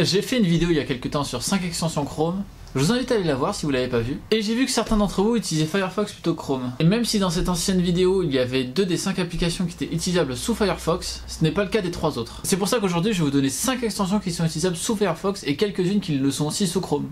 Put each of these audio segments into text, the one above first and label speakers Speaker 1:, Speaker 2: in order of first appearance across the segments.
Speaker 1: J'ai fait une vidéo il y a quelques temps sur 5 extensions Chrome. Je vous invite à aller la voir si vous l'avez pas vue. Et j'ai vu que certains d'entre vous utilisaient Firefox plutôt que Chrome. Et même si dans cette ancienne vidéo il y avait 2 des 5 applications qui étaient utilisables sous Firefox, ce n'est pas le cas des 3 autres. C'est pour ça qu'aujourd'hui je vais vous donner 5 extensions qui sont utilisables sous Firefox et quelques-unes qui le sont aussi sous Chrome.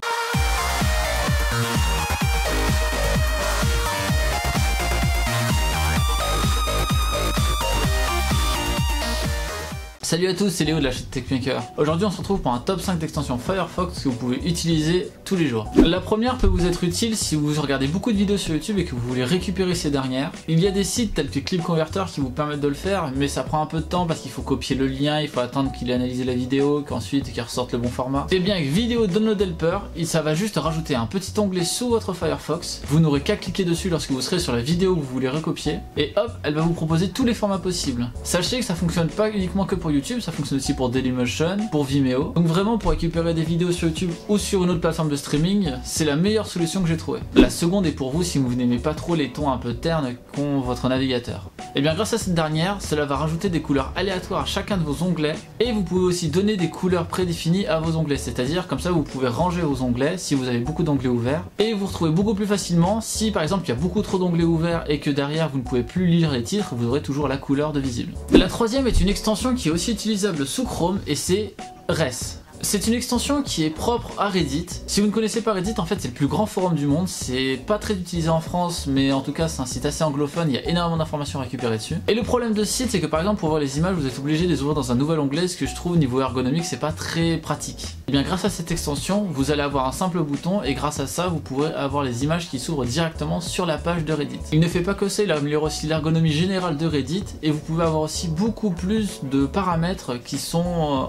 Speaker 1: Salut à tous, c'est Léo de la chaîne TechMaker. Aujourd'hui on se retrouve pour un top 5 d'extensions Firefox que vous pouvez utiliser tous les jours. La première peut vous être utile si vous regardez beaucoup de vidéos sur YouTube et que vous voulez récupérer ces dernières. Il y a des sites tels que Clip Converter qui vous permettent de le faire, mais ça prend un peu de temps parce qu'il faut copier le lien, il faut attendre qu'il ait analysé la vidéo, qu'ensuite qu'il ressorte le bon format. Et bien avec Video Download Helper, ça va juste rajouter un petit onglet sous votre Firefox. Vous n'aurez qu'à cliquer dessus lorsque vous serez sur la vidéo que vous voulez recopier, et hop, elle va vous proposer tous les formats possibles. Sachez que ça fonctionne pas uniquement que pour YouTube, ça fonctionne aussi pour Dailymotion, pour Vimeo. Donc vraiment pour récupérer des vidéos sur YouTube ou sur une autre plateforme de streaming, c'est la meilleure solution que j'ai trouvée. La seconde est pour vous si vous n'aimez pas trop les tons un peu ternes qu'ont votre navigateur. Et bien grâce à cette dernière, cela va rajouter des couleurs aléatoires à chacun de vos onglets et vous pouvez aussi donner des couleurs prédéfinies à vos onglets, c'est-à-dire comme ça vous pouvez ranger vos onglets si vous avez beaucoup d'onglets ouverts et vous retrouvez beaucoup plus facilement si par exemple il y a beaucoup trop d'onglets ouverts et que derrière vous ne pouvez plus lire les titres, vous aurez toujours la couleur de visible. La troisième est une extension qui est aussi utilisable sous Chrome et c'est Res. C'est une extension qui est propre à Reddit. Si vous ne connaissez pas Reddit, en fait c'est le plus grand forum du monde. C'est pas très utilisé en France, mais en tout cas c'est un site assez anglophone, il y a énormément d'informations récupérées dessus. Et le problème de ce site, c'est que par exemple pour voir les images, vous êtes obligé de les ouvrir dans un nouvel onglet, ce que je trouve niveau ergonomique c'est pas très pratique. Et bien grâce à cette extension, vous allez avoir un simple bouton et grâce à ça, vous pourrez avoir les images qui s'ouvrent directement sur la page de Reddit. Il ne fait pas que ça, il améliore aussi l'ergonomie générale de Reddit et vous pouvez avoir aussi beaucoup plus de paramètres qui sont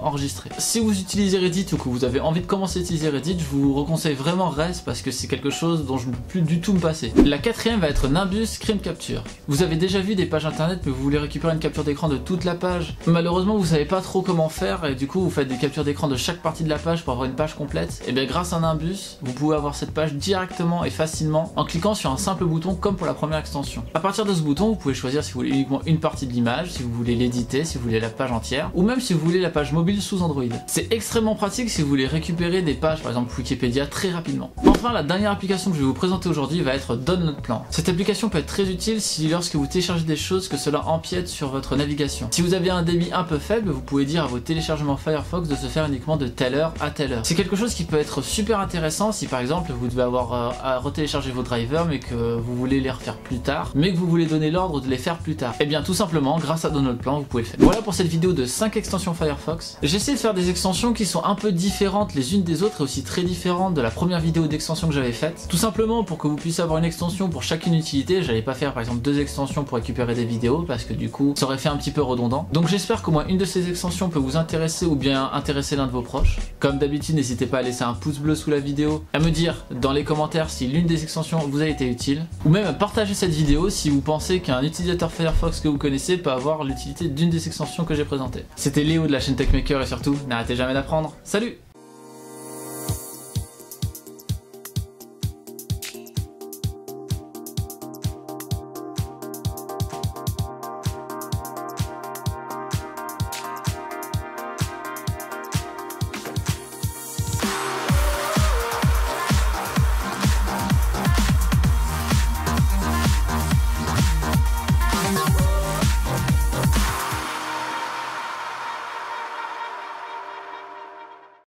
Speaker 1: enregistrés. Si vous utilisez Reddit ou que vous avez envie de commencer à utiliser Reddit, je vous reconseille vraiment Res parce que c'est quelque chose dont je ne peux plus du tout me passer. La quatrième va être Nimbus Screen Capture. Vous avez déjà vu des pages internet mais vous voulez récupérer une capture d'écran de toute la page. Malheureusement vous savez pas trop comment faire et du coup vous faites des captures d'écran de chaque partie de la page pour avoir une page complète. Et bien grâce à Nimbus, vous pouvez avoir cette page directement et facilement en cliquant sur un simple bouton comme pour la première extension. À partir de ce bouton, vous pouvez choisir si vous voulez uniquement une partie de l'image, si vous voulez l'éditer, si vous voulez la page entière ou même si vous voulez la page mobile sous Android. C'est extrêmement pratique si vous voulez récupérer des pages par exemple Wikipédia très rapidement. Enfin la dernière application que je vais vous présenter aujourd'hui va être Downloadplan. Cette application peut être très utile si lorsque vous téléchargez des choses que cela empiète sur votre navigation. Si vous avez un débit un peu faible, vous pouvez dire à vos téléchargements Firefox de se faire uniquement de telle heure à telle heure. C'est quelque chose qui peut être super intéressant si par exemple vous devez avoir à retélécharger vos drivers mais que vous voulez les refaire plus tard, mais que vous voulez donner l'ordre de les faire plus tard. Et bien tout simplement grâce à Downloadplan vous pouvez le faire. Voilà pour cette vidéo de 5 extensions Firefox. J'essaie de faire des extensions qui sont un peu différentes les unes des autres et aussi très différentes de la première vidéo d'extension que j'avais faite. Tout simplement pour que vous puissiez avoir une extension pour chacune utilité. J'allais pas faire par exemple 2 extensions pour récupérer des vidéos parce que du coup ça aurait fait un petit peu redondant. Donc j'espère qu'au moins une de ces extensions peut vous intéresser ou bien intéresser l'un de vos proches. Comme d'habitude n'hésitez pas à laisser un pouce bleu sous la vidéo, à me dire dans les commentaires si l'une des extensions vous a été utile ou même à partager cette vidéo si vous pensez qu'un utilisateur Firefox que vous connaissez peut avoir l'utilité d'une des extensions que j'ai présentées. C'était Léo de la chaîne TechMaker et surtout n'arrêtez jamais d'apprendre. Salut!